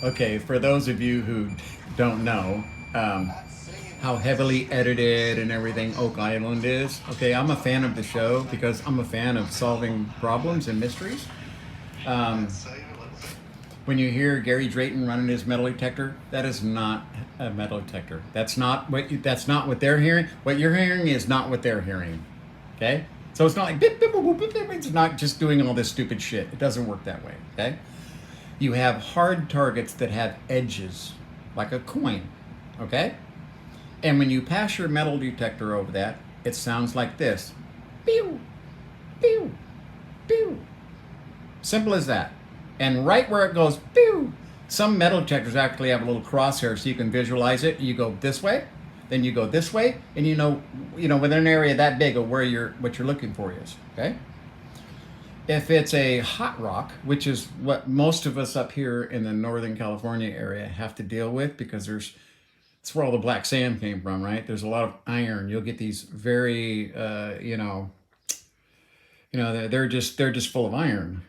Okay, for those of you who don't know how heavily edited and everything Oak Island is, okay, I'm a fan of the show because I'm a fan of solving problems and mysteries. Um, when you hear Gary Drayton running his metal detector, that is not a metal detector. That's not what they're hearing. What you're hearing is not what they're hearing. Okay, so it's not like beep, beep, boop, boop, beep, beep. It's not just doing all this stupid shit. It doesn't work that way. Okay, you have hard targets that have edges, like a coin. Okay, and when you pass your metal detector over that, it sounds like this: pew, pew, pew. Simple as that. And right where it goes, pew, some metal detectors actually have a little crosshair so you can visualize it. You go this way, then you go this way, and you know, within an area that big of where what you're looking for is. Okay. If it's a hot rock, which is what most of us up here in the Northern California area have to deal with, because it's where all the black sand came from, right? There's a lot of iron. You'll get these very, they're just full of iron,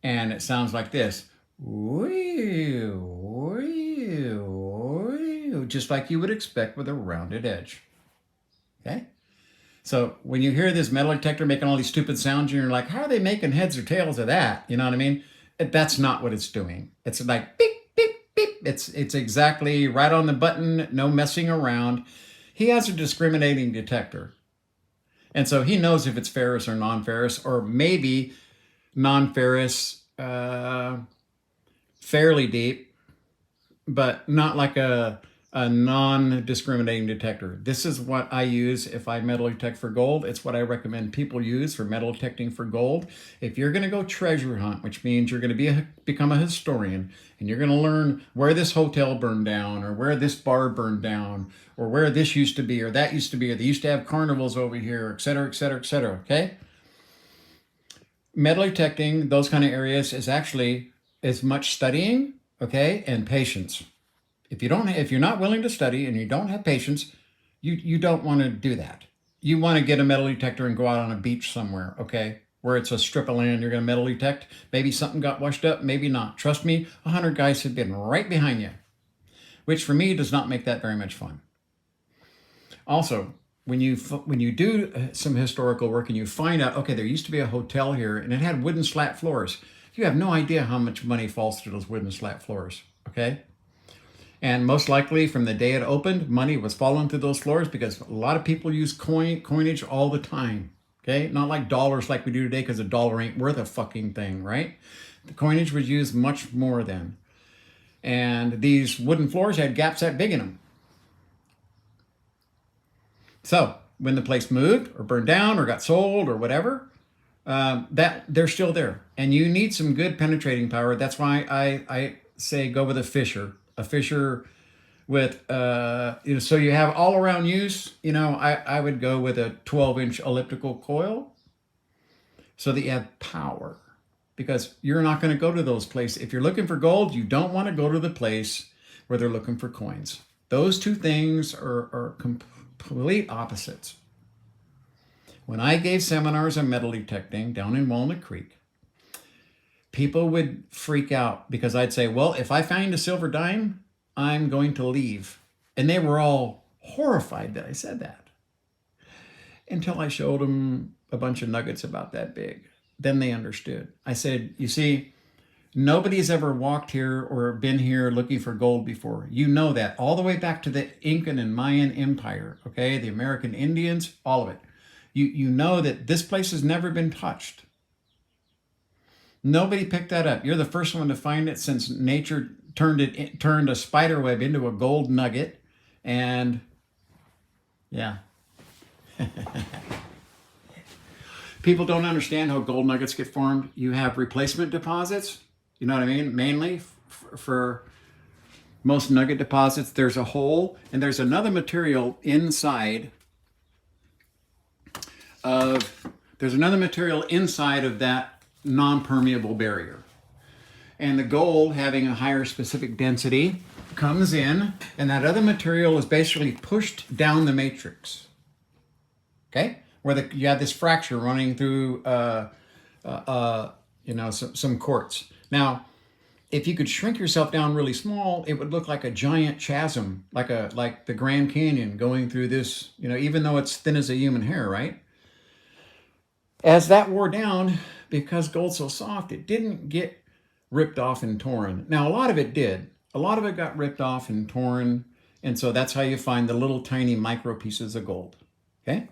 and it sounds like this. Just like you would expect with a rounded edge. Okay? So when you hear this metal detector making all these stupid sounds, and you're like, how are they making heads or tails of that? You know what I mean? That's not what it's doing. It's like beep, beep, beep. It's exactly right on the button, no messing around. He has a discriminating detector. And so he knows if it's ferrous or non-ferrous, or maybe non-ferrous, fairly deep, but not like a non-discriminating detector. This is what I use if I metal detect for gold. It's what I recommend people use for metal detecting for gold. If you're going to go treasure hunt, which means you're going to become a historian, and you're going to learn where this hotel burned down, or where this bar burned down, or where this used to be, or that used to be, or they used to have carnivals over here, et cetera, et cetera, et cetera. Okay, metal detecting those kind of areas is actually as much studying, okay, and patience. If you're not willing to study and you don't have patience, you don't want to do that. You want to get a metal detector and go out on a beach somewhere, okay, where it's a strip of land you're going to metal detect. Maybe something got washed up, maybe not. Trust me, 100 guys have been right behind you, which for me does not make that very much fun. Also, when you do some historical work and you find out, okay, there used to be a hotel here and it had wooden slat floors, you have no idea how much money falls through those wooden slat floors. Okay, and most likely from the day it opened, money was falling through those floors because a lot of people use coinage all the time. Okay, not like dollars like we do today, because a dollar ain't worth a fucking thing, right? The coinage was used much more then, and these wooden floors had gaps that big in them. So when the place moved or burned down or got sold or whatever, that they're still there, and you need some good penetrating power. That's why I say go with a fisher with so you have all around use. I would go with a 12-inch elliptical coil so that you have power, because you're not going to go to those places. If you're looking for gold, you don't want to go to the place where they're looking for coins. Those two things are complete opposites. When I gave seminars on metal detecting down in Walnut Creek, people would freak out because I'd say, well, if I find a silver dime, I'm going to leave. And they were all horrified that I said that, until I showed them a bunch of nuggets about that big. Then they understood. I said, you see, nobody's ever walked here or been here looking for gold before. You know that. All the way back to the Incan and Mayan Empire, okay? The American Indians, all of it. You know that this place has never been touched. Nobody picked that up. You're the first one to find it since nature turned a spider web into a gold nugget. And yeah, people don't understand how gold nuggets get formed. You have replacement deposits. You know what I mean? Mainly for most nugget deposits, there's a hole and there's another material inside of that non-permeable barrier. And the gold, having a higher specific density, comes in, and that other material is basically pushed down the matrix. Okay, where you have this fracture running through, some quartz. Now, if you could shrink yourself down really small, it would look like a giant chasm, like the Grand Canyon going through this, even though it's thin as a human hair, right? As that wore down, because gold's so soft, it didn't get ripped off and torn. Now, a lot of it did. A lot of it got ripped off and torn, and so that's how you find the little tiny micro pieces of gold, okay?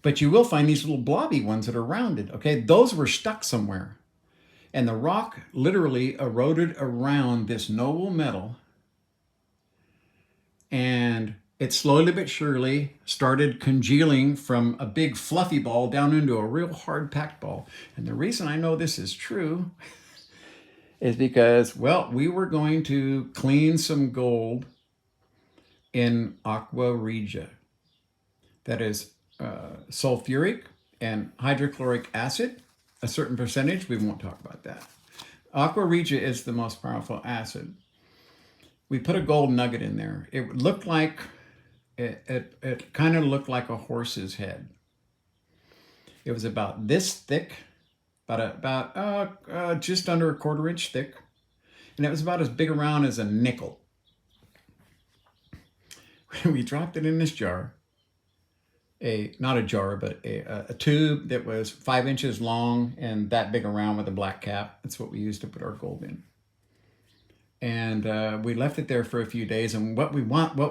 But you will find these little blobby ones that are rounded, okay? Those were stuck somewhere. And the rock literally eroded around this noble metal, and it slowly but surely started congealing from a big fluffy ball down into a real hard packed ball. And the reason I know this is true is because, well, we were going to clean some gold in aqua regia. That is sulfuric and hydrochloric acid, a certain percentage. We won't talk about that. Aqua regia is the most powerful acid. We put a gold nugget in there. It looked like, it kind of looked like a horse's head. It was about this thick, about just under a 1/4 inch thick. And it was about as big around as a nickel. We dropped it in this jar. Not a jar, but a tube that was 5 inches long and that big around with a black cap. That's what we used to put our gold in. And we left it there for a few days. And what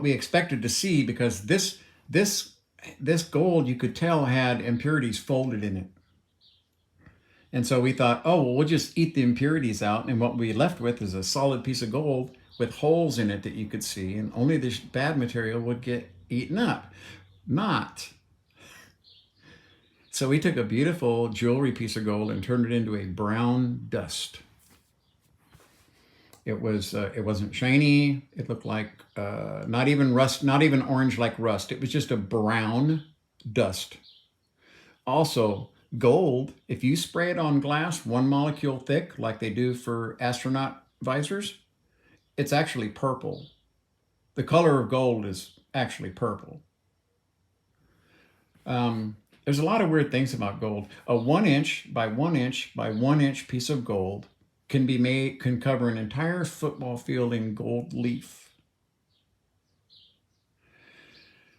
we expected to see, because this gold, you could tell, had impurities folded in it. And so we thought, oh, well, we'll just eat the impurities out. And what we left with is a solid piece of gold with holes in it that you could see. And only this bad material would get eaten up. Not. So we took a beautiful jewelry piece of gold and turned it into a brown dust. It wasn't shiny. It looked like not even rust, not even orange like rust. It was just a brown dust. Also, gold, if you spray it on glass 1 molecule thick, like they do for astronaut visors, it's actually purple. The color of gold is actually purple. There's a lot of weird things about gold. A 1 inch by 1 inch by 1 inch piece of gold can cover an entire football field in gold leaf.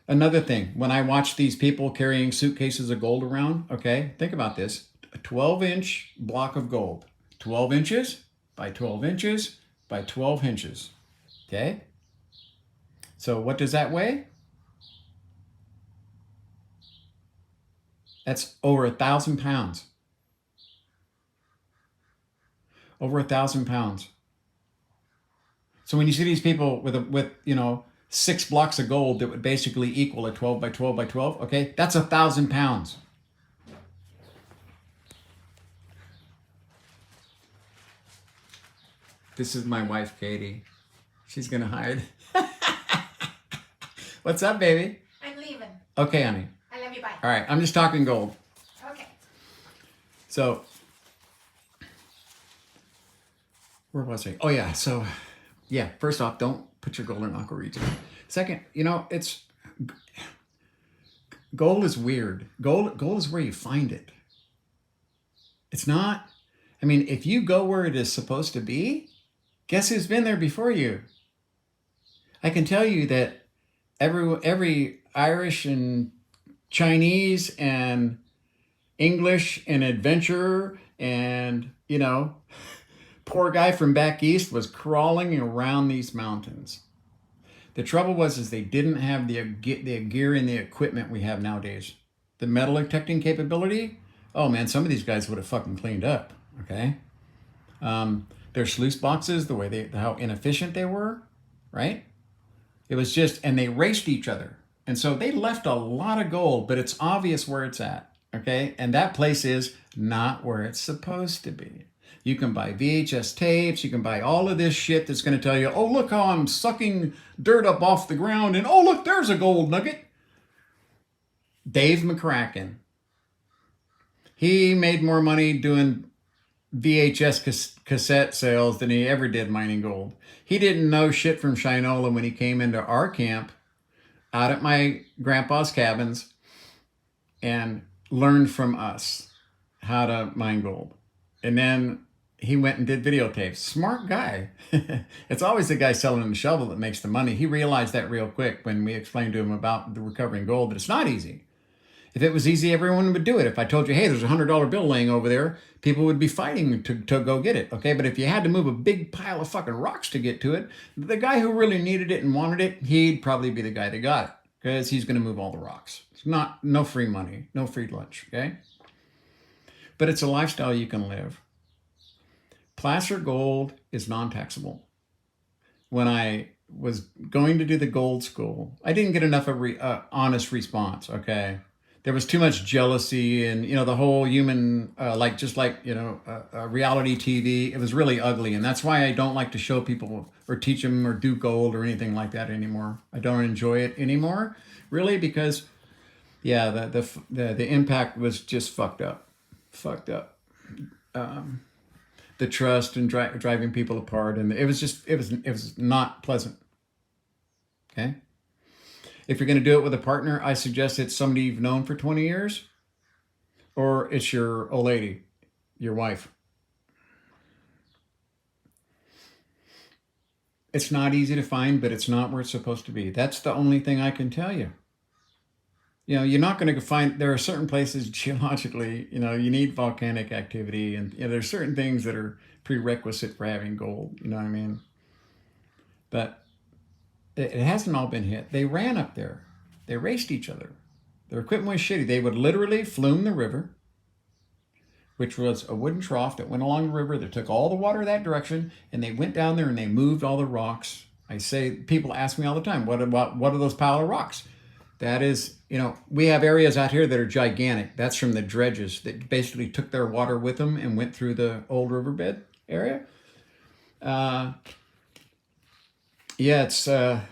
Another thing, when I watch these people carrying suitcases of gold around, okay, think about this. A 12-inch block of gold. 12 inches by 12 inches by 12 inches. Okay? So what does that weigh? That's over 1,000 pounds. Over 1,000 pounds. So when you see these people with 6 blocks of gold that would basically equal a 12 by 12 by 12, okay, that's 1,000 pounds. This is my wife, Katie. She's gonna hide. What's up, baby? I'm leaving. Okay, honey. I love you. Bye. All right, I'm just talking gold. Okay. So, where was I? Oh yeah, so yeah, first off, don't put your gold in aqua regia. Second, it's gold is weird. Gold is where you find it. It's not, if you go where it is supposed to be, guess who's been there before you? I can tell you that every Irish and Chinese and English and adventurer and, poor guy from back east was crawling around these mountains. The trouble was they didn't have the gear and the equipment we have nowadays. The metal detecting capability, oh man, some of these guys would have fucking cleaned up, okay? Their sluice boxes, how inefficient they were, right? It was just, and they raced each other. And so they left a lot of gold, but it's obvious where it's at, okay? And that place is not where it's supposed to be. You can buy VHS tapes, you can buy all of this shit that's going to tell you, oh, look how I'm sucking dirt up off the ground, and oh, look, there's a gold nugget. Dave McCracken. He made more money doing VHS cassette sales than he ever did mining gold. He didn't know shit from Shinola when he came into our camp out at my grandpa's cabins and learned from us how to mine gold. And then he went and did videotapes. Smart guy. It's always the guy selling the shovel that makes the money. He realized that real quick when we explained to him about the recovering gold, that it's not easy. If it was easy, everyone would do it. If I told you, hey, there's a $100 bill laying over there, people would be fighting to go get it. Okay, but if you had to move a big pile of fucking rocks to get to it, the guy who really needed it and wanted it, he'd probably be the guy that got it, because he's going to move all the rocks. It's no free money, no free lunch. Okay, but it's a lifestyle you can live. Placer gold is non-taxable. When I was going to do the gold school, I didn't get enough of honest response. Okay, there was too much jealousy, and the whole human just like reality TV. It was really ugly, and that's why I don't like to show people or teach them or do gold or anything like that anymore. I don't enjoy it anymore, really, because the impact was just fucked up. The trust and driving people apart, and it was not pleasant. Okay. If you're going to do it with a partner, I suggest it's somebody you've known for 20 years, or it's your old lady, your wife. It's not easy to find, but it's not where it's supposed to be. That's the only thing I can tell you. You're not going to find, there are certain places geologically, you need volcanic activity, and there's certain things that are prerequisite for having gold, you know what I mean? But it hasn't all been hit. They ran up there. They raced each other. Their equipment was shitty. They would literally flume the river, which was a wooden trough that went along the river that took all the water that direction, and they went down there and they moved all the rocks. People ask me all the time, what are those pile of rocks? That is, we have areas out here that are gigantic. That's from the dredges that basically took their water with them and went through the old riverbed area. It's that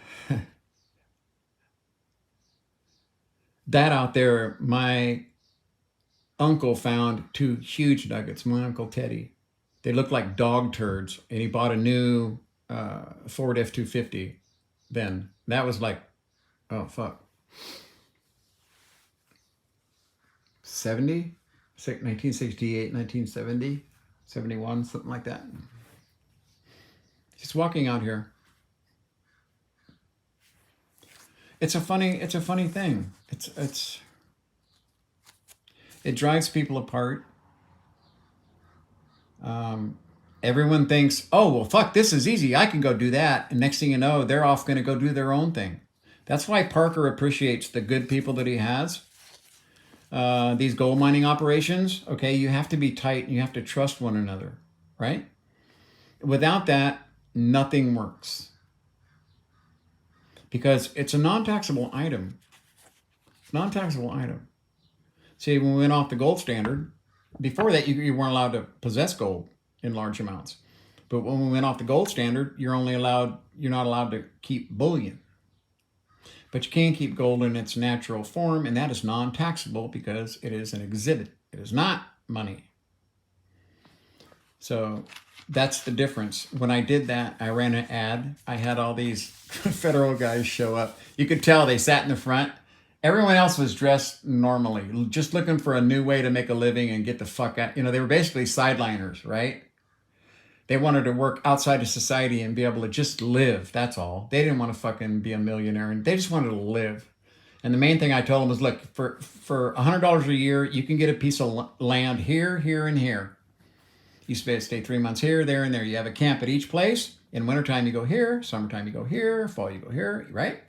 out there. My uncle found 2 huge nuggets. My Uncle Teddy. They looked like dog turds, and he bought a new Ford F-250 then. That was like, oh fuck, 1968, 1970, 71, something like that. Just walking out here. It's a funny thing. It drives people apart. Everyone thinks, oh, well, fuck, this is easy. I can go do that. And next thing you know, they're off going to go do their own thing. That's why Parker appreciates the good people that he has. These gold mining operations, okay, you have to be tight and you have to trust one another, right? Without that, nothing works. Because it's a non-taxable item. Non-taxable item. See, when we went off the gold standard, before that, you weren't allowed to possess gold in large amounts. But when we went off the gold standard, you're not allowed to keep bullion. But you can keep gold in its natural form, and that is non-taxable because it is an exhibit. It is not money. So that's the difference. When I did that, I ran an ad. I had all these federal guys show up. You could tell they sat in the front. Everyone else was dressed normally, just looking for a new way to make a living and get the fuck out. They were basically sideliners, right? They wanted to work outside of society and be able to just live. That's all. They didn't want to fucking be a millionaire, and they just wanted to live. And the main thing I told them was, look, for $100 a year, you can get a piece of land here, here, and here. You stay 3 months here, there, and there. You have a camp at each place. In wintertime, you go here. Summertime, you go here. Fall, you go here, right?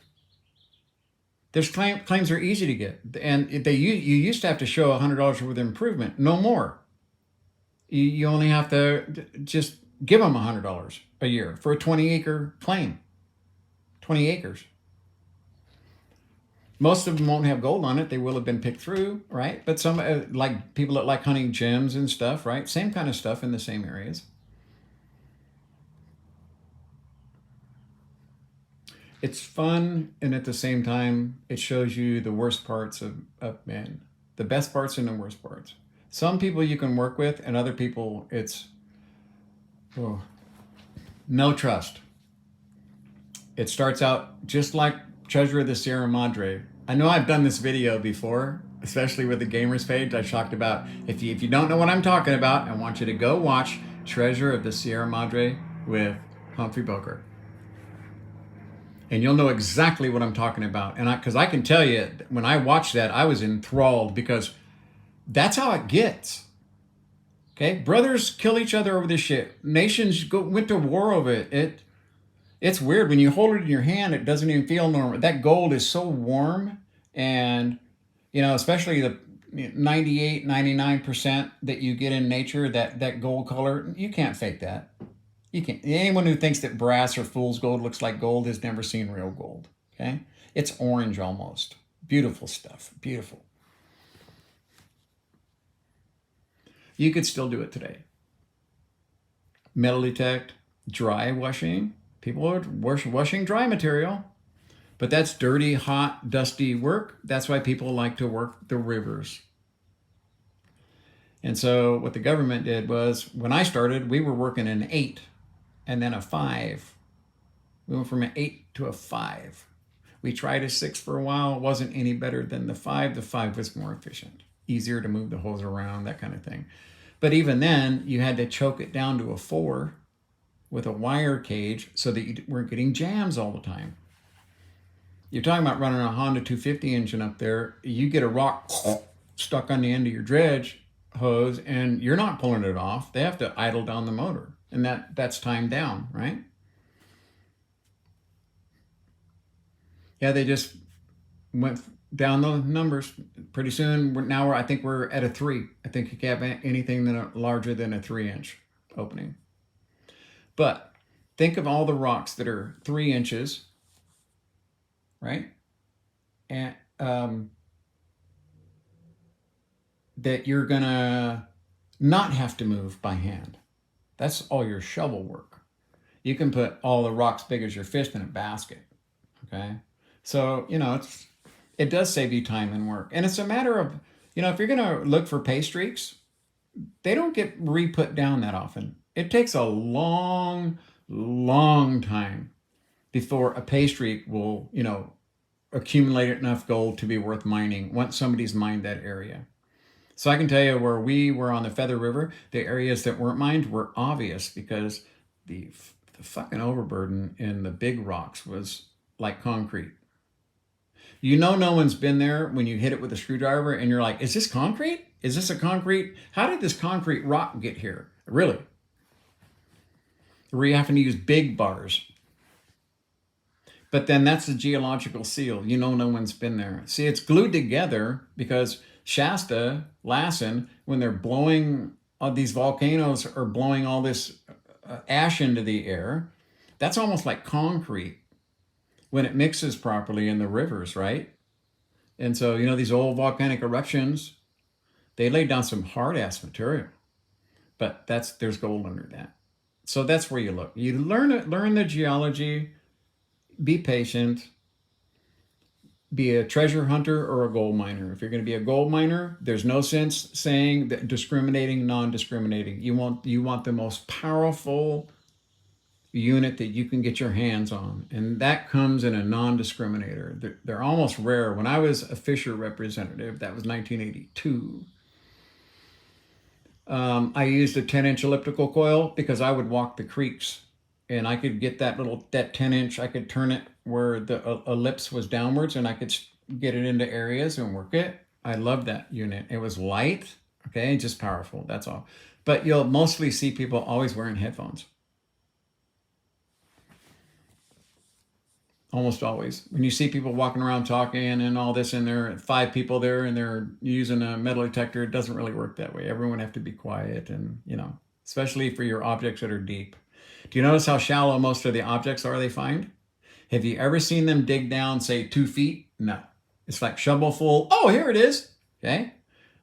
There's claims are easy to get. And you used to have to show $100 worth of improvement. No more. You only have to just give them $100 a year for a 20-acre claim. 20 acres. Most of them won't have gold on it. They will have been picked through, right? But some, like people that like hunting gems and stuff, right? Same kind of stuff in the same areas. It's fun, and at the same time, it shows you the worst parts of man. The best parts and the worst parts. Some people you can work with, and other people, it's no trust. It starts out just like Treasure of the Sierra Madre. I know I've done this video before, especially with the gamers page. I talked about, if you don't know what I'm talking about, I want you to go watch Treasure of the Sierra Madre with Humphrey Bogart. And you'll know exactly what I'm talking about. And because I can tell you, when I watched that, I was enthralled because that's how it gets. Okay, brothers kill each other over this shit. Nations went to war over it. It's weird when you hold it in your hand. It doesn't even feel normal. That gold is so warm, and especially the 98, 99% that you get in nature, that gold color, you can't fake that. You can't. Anyone who thinks that brass or fool's gold looks like gold has never seen real gold. Okay, it's orange almost. Beautiful stuff. Beautiful. You could still do it today. Metal detect, dry washing. People are washing dry material, but that's dirty, hot, dusty work. That's why people like to work the rivers. And so what the government did was, when I started, we were working an 8 and then a 5. We went from an 8 to a 5. We tried a 6 for a while. It wasn't any better than the 5. The 5 was more efficient, easier to move the hose around, that kind of thing. But even then, you had to choke it down to a 4 with a wire cage so that you weren't getting jams all the time. You're talking about running a Honda 250 engine up there. You get a rock stuck on the end of your dredge hose and you're not pulling it off. They have to idle down the motor, and that's timed down, right? Yeah, they just went down the numbers. Pretty soon, I think we're at a 3. I think you can't have anything larger than a 3-inch opening. But think of all the rocks that are 3 inches, right? And that you're gonna not have to move by hand. That's all your shovel work. You can put all the rocks big as your fist in a basket. Okay, so it does save you time and work, and it's a matter of if you're gonna look for pay streaks, they don't get re-put down that often. It takes a long, long time before a pay streak will accumulate enough gold to be worth mining once somebody's mined that area. So I can tell you, where we were on the Feather River, the areas that weren't mined were obvious because the fucking overburden in the big rocks was like concrete. No one's been there when you hit it with a screwdriver and you're like, is this concrete? Is this a concrete? How did this concrete rock get here? Really? Where you having to use big bars. But then that's the geological seal. No one's been there. See, it's glued together because Shasta, Lassen, when they're blowing, these volcanoes are blowing all this ash into the air. That's almost like concrete when it mixes properly in the rivers, right? And so, these old volcanic eruptions, they laid down some hard-ass material. But there's gold under that. So that's where you look. You learn the geology, be patient, be a treasure hunter or a gold miner. If you're going to be a gold miner, there's no sense saying that discriminating, non-discriminating. You want the most powerful unit that you can get your hands on, and that comes in a non-discriminator. They're almost rare. When I was a Fisher representative, that was 1982. I used a 10-inch elliptical coil because I would walk the creeks, and I could get that 10-inch. I could turn it where the ellipse was downwards, and I could get it into areas and work it. I loved that unit. It was light, okay, just powerful. That's all. But you'll mostly see people always wearing headphones. Almost always. When you see people walking around talking and all this, and there are 5 people there and they're using a metal detector, it doesn't really work that way. Everyone have to be quiet, and especially for your objects that are deep. Do you notice how shallow most of the objects are they find? Have you ever seen them dig down, say, 2 feet? No. It's like shovel full. Oh, here it is. Okay.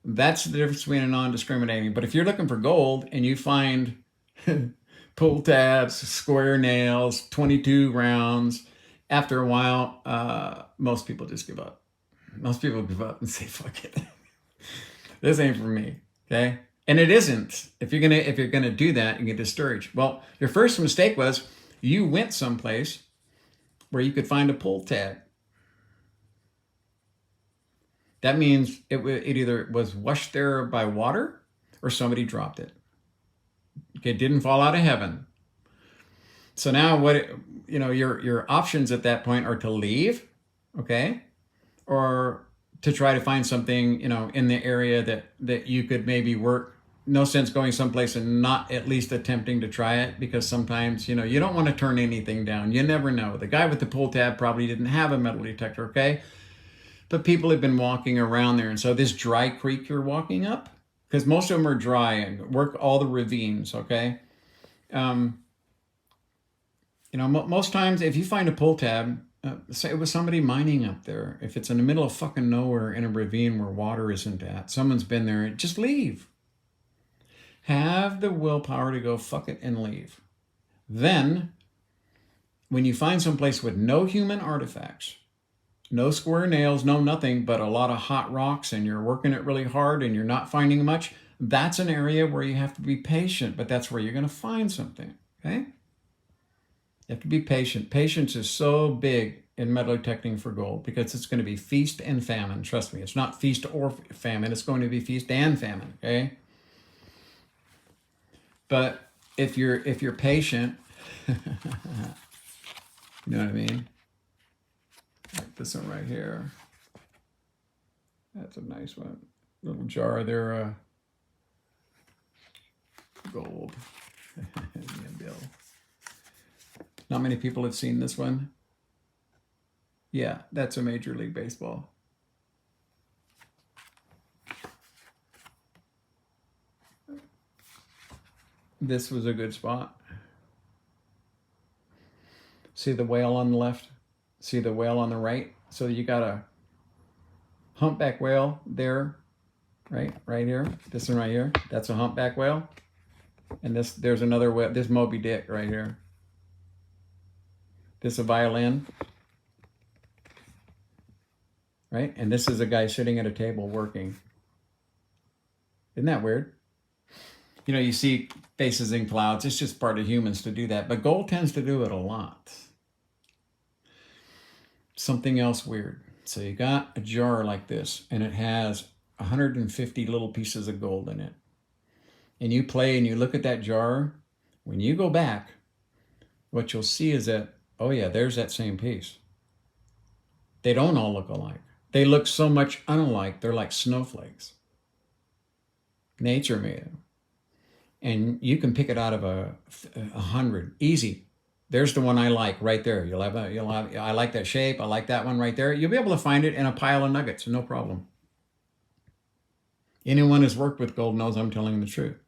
That's the difference between a non-discriminating. But if you're looking for gold and you find pull tabs, square nails, 22 rounds, after a while, most people just give up. Most people give up and say, fuck it. This ain't for me. Okay. And it isn't. If you're gonna do that, you get discouraged. Well, your first mistake was you went someplace where you could find a pull tab. That means it either was washed there by water or somebody dropped it. Okay, it didn't fall out of heaven. So now your options at that point are to leave, okay? Or to try to find something, in the area that you could maybe work. No sense going someplace and not at least attempting to try it, because sometimes, you don't want to turn anything down. You never know. The guy with the pull tab probably didn't have a metal detector, okay? But people have been walking around there. And so this dry creek you're walking up, because most of them are dry and work all the ravines, okay? Um, most times if you find a pull tab, say it was somebody mining up there. If it's in the middle of fucking nowhere in a ravine where water isn't at, someone's been there, just leave. Have the willpower to go fuck it and leave. Then, when you find someplace with no human artifacts, no square nails, no nothing, but a lot of hot rocks, and you're working it really hard and you're not finding much, that's an area where you have to be patient, but that's where you're going to find something, okay? You have to be patient. Patience is so big in metal detecting for gold, because it's going to be feast and famine. Trust me, it's not feast or famine. It's going to be feast and famine, okay? But if you're patient, you know what I mean? Like this one right here. That's a nice one. Little jar there, gold. Bill. Not many people have seen this one. Yeah, that's a Major League Baseball. This was a good spot. See the whale on the left? See the whale on the right? So you got a humpback whale there, right here. This one right here, that's a humpback whale. And there's another whale, this Moby Dick right here. This is a violin, right? And this is a guy sitting at a table working. Isn't that weird? You see faces in clouds. It's just part of humans to do that. But gold tends to do it a lot. Something else weird. So you got a jar like this, and it has 150 little pieces of gold in it. And you play and you look at that jar. When you go back, what you'll see is that, oh yeah, there's that same piece. They don't all look alike. They look so much unalike, they're like snowflakes. Nature made them. And you can pick it out of 100, easy. There's the one I like right there. I like that shape. I like that one right there. You'll be able to find it in a pile of nuggets, no problem. Anyone who's worked with gold knows I'm telling the truth.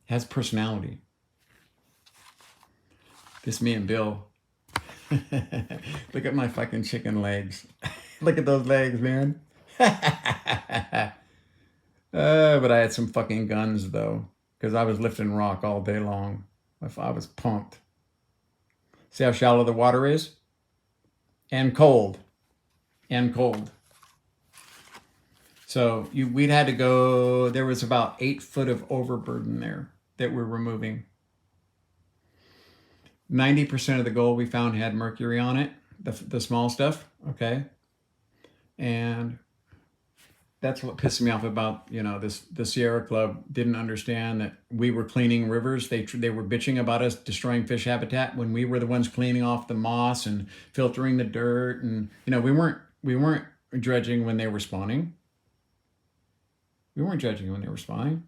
Has personality. This me and Bill. Look at my fucking chicken legs. Look at those legs, man. But I had some fucking guns though, because I was lifting rock all day long. I was pumped. See how shallow the water is? And cold. And cold. So we'd had to go, there was about 8 foot of overburden there that we're removing. 90% of the gold we found had mercury on it, the small stuff, okay? And that's what pissed me off about, the Sierra Club didn't understand that we were cleaning rivers. They were bitching about us destroying fish habitat when we were the ones cleaning off the moss and filtering the dirt. And, we weren't dredging when they were spawning. We weren't dredging when they were spawning.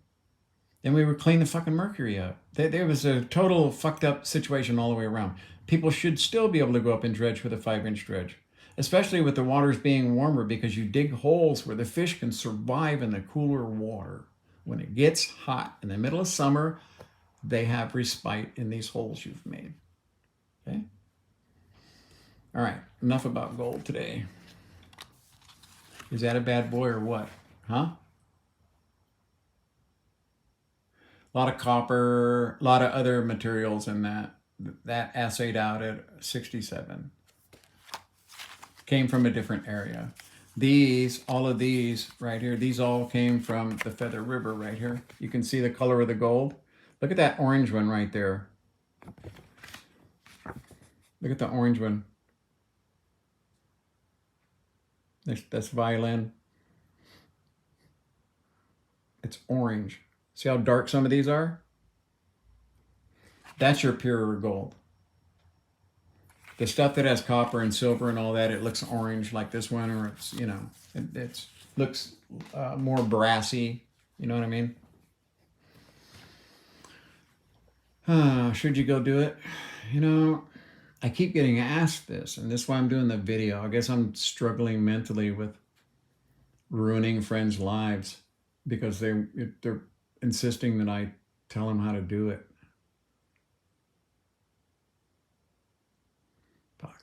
Then we would clean the fucking mercury up. There was a total fucked up situation all the way around. People should still be able to go up and dredge with a 5-inch dredge, especially with the waters being warmer, because you dig holes where the fish can survive in the cooler water. When it gets hot in the middle of summer, they have respite in these holes you've made. Okay? All right, enough about gold today. Is that a bad boy or what? Huh? A lot of copper, a lot of other materials in that. That assayed out at 67. Came from a different area. All of these right here, these all came from the Feather River right here. You can see the color of the gold. Look at that orange one right there. Look at the orange one. That's violin. It's orange. See how dark some of these are? That's your pure gold. The stuff that has copper and silver and all that, it looks orange like this one, or it's, it looks more brassy. You know what I mean? Should you go do it? You know, I keep getting asked this, and this is why I'm doing the video. I guess I'm struggling mentally with ruining friends' lives because they're insisting that I tell them how to do it. Fuck.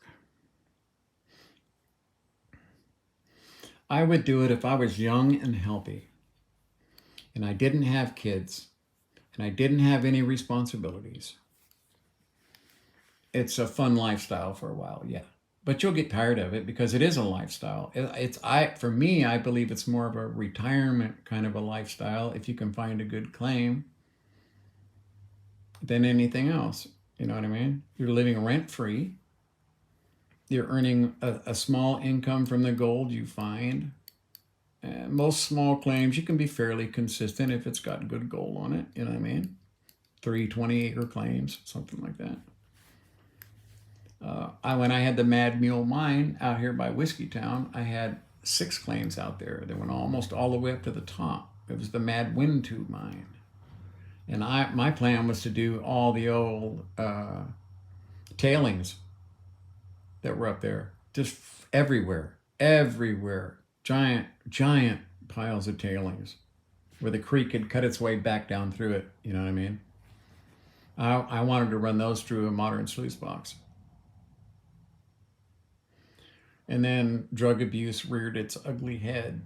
I would do it if I was young and healthy, and I didn't have kids, and I didn't have any responsibilities. It's a fun lifestyle for a while, yeah. But you'll get tired of it because it is a lifestyle. For me, I believe it's more of a retirement kind of a lifestyle if you can find a good claim than anything else. You know what I mean? You're living rent free. You're earning a small income from the gold you find. Most small claims, you can be fairly consistent if it's got good gold on it. You know what I mean? 3 20-acre claims, something like that. When I had the Mad Mule mine out here by Whiskey Town, I had 6 claims out there that went almost all the way up to the top. It was the Mad Wind Tube mine. And my plan was to do all the old tailings that were up there, just everywhere, giant piles of tailings where the creek had cut its way back down through it. You know what I mean? I wanted to run those through a modern sluice box. And then drug abuse reared its ugly head.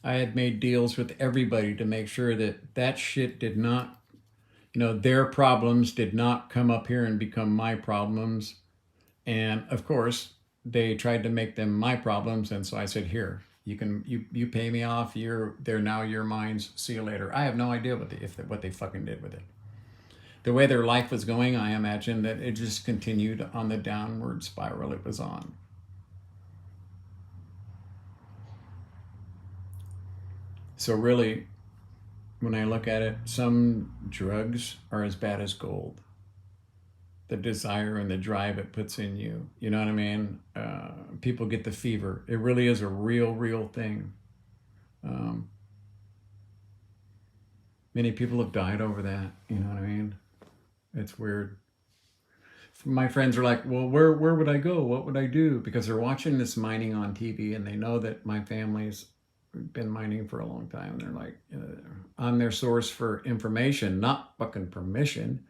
I had made deals with everybody to make sure that shit did not, their problems did not come up here and become my problems. And of course, they tried to make them my problems. And so I said, here, you pay me off. They're now your mines. See you later. I have no idea what they fucking did with it. The way their life was going, I imagine that it just continued on the downward spiral it was on. So really, when I look at it, some drugs are as bad as gold. The desire and the drive it puts in you. You know what I mean? People get the fever. It really is a real thing. Many people have died over that. You know what I mean? It's weird. My friends are like, well, where would I go? What would I do? Because they're watching this mining on TV and they know that my family's been mining for a long time. They're like, I'm their source for information, not fucking permission.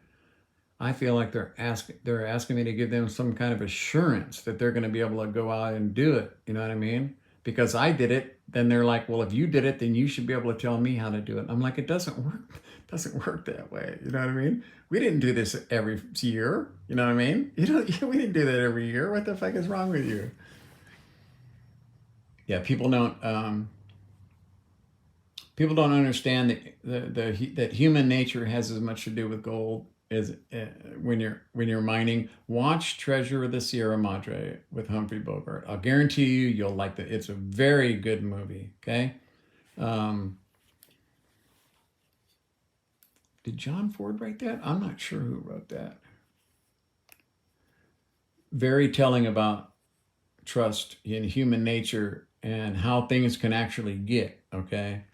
I feel like they're asking me to give them some kind of assurance that they're going to be able to go out and do it. You know what I mean? Because I did it. Then they're like, well, if you did it, then you should be able to tell me how to do it. I'm like, it doesn't work. It doesn't work that way. You know what I mean? We didn't do this every year. You know what I mean? We didn't do that every year. What the fuck is wrong with you? Yeah, people don't understand that human nature has as much to do with gold as when you're mining. Watch Treasure of the Sierra Madre with Humphrey Bogart. I'll guarantee you'll like it. It's a very good movie. Okay. Did John Ford write that? I'm not sure who wrote that. Very telling about trust in human nature and how things can actually get. Okay.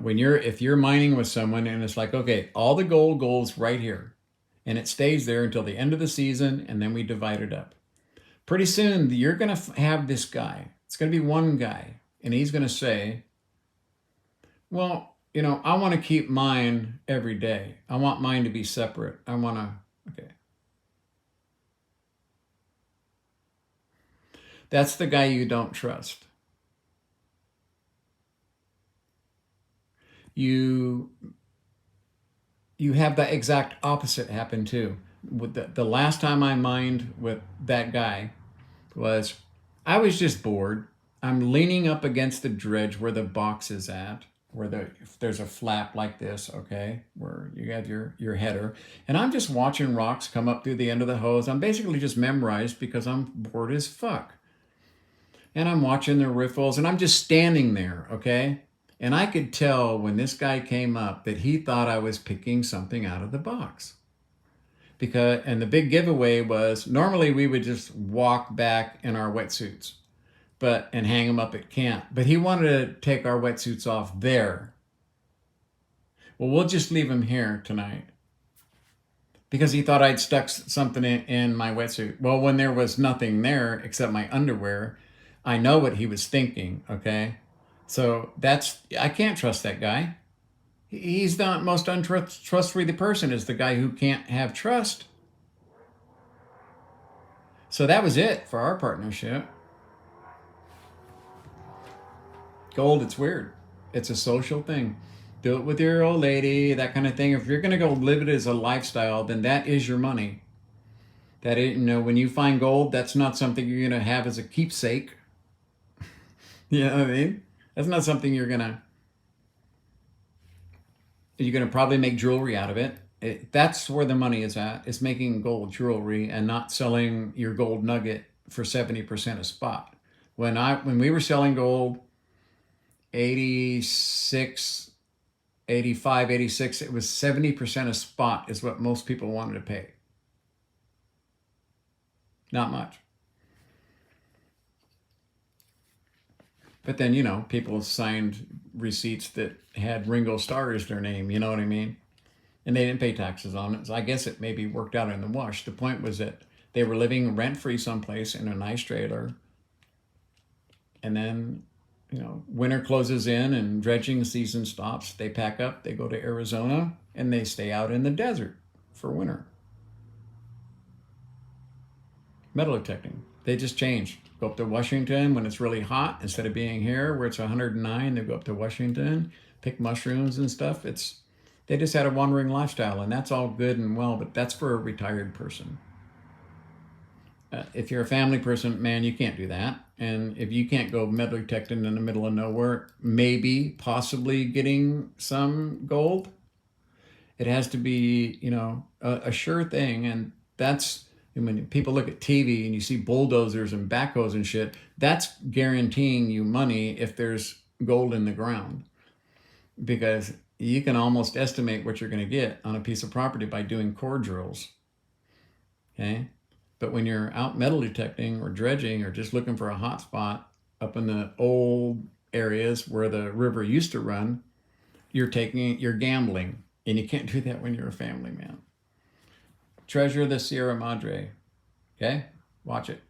If you're mining with someone and it's like, okay, all the gold goes right here and it stays there until the end of the season and then we divide it up. Pretty soon you're going to have this guy. It's going to be one guy and he's going to say, well, I want to keep mine every day. I want mine to be separate. Okay. That's the guy you don't trust. You have the exact opposite happen too. With the last time I mined with that guy was, I was just bored. I'm leaning up against the dredge where the box is at, if there's a flap like this, okay, where you have your header, and I'm just watching rocks come up through the end of the hose. I'm basically just memorized because I'm bored as fuck. And I'm watching the riffles and I'm just standing there, okay? And I could tell when this guy came up that he thought I was picking something out of the box. And the big giveaway was normally we would just walk back in our wetsuits, and hang them up at camp. But he wanted to take our wetsuits off there. Well, we'll just leave them here tonight because he thought I'd stuck something in my wetsuit. Well, when there was nothing there except my underwear, I know what he was thinking. Okay, so I can't trust that guy. He's the most untrustworthy person, is the guy who can't have trust. So that was it for our partnership. Gold, it's weird. It's a social thing. Do it with your old lady, that kind of thing. If you're going to go live it as a lifestyle, then that is your money. That is, when you find gold, that's not something you're going to have as a keepsake. You know what I mean? That's not something you're going to probably make jewelry out of it. That's where the money is at. It's making gold jewelry and not selling your gold nugget for 70% a spot. When we were selling gold, 86, 85, 86, it was 70% a spot is what most people wanted to pay. Not much. But then, people signed receipts that had Ringo Starr as their name, you know what I mean? And they didn't pay taxes on it. So I guess it maybe worked out in the wash. The point was that they were living rent-free someplace in a nice trailer. And then, winter closes in and dredging season stops. They pack up, they go to Arizona, and they stay out in the desert for winter. Metal detecting. They just change. Go up to Washington when it's really hot. Instead of being here where it's 109, they go up to Washington, pick mushrooms and stuff. They just had a wandering lifestyle, and that's all good and well, but that's for a retired person. If you're a family person, man, you can't do that. And if you can't go metal detecting in the middle of nowhere, maybe possibly getting some gold, it has to be, a sure thing. And that's when people look at TV and you see bulldozers and backhoes and shit, that's guaranteeing you money if there's gold in the ground, because you can almost estimate what you're going to get on a piece of property by doing core drills. Okay. But when you're out metal detecting or dredging or just looking for a hot spot up in the old areas where the river used to run, you're gambling, and you can't do that when you're a family man. Treasure the Sierra Madre. Okay? Watch it.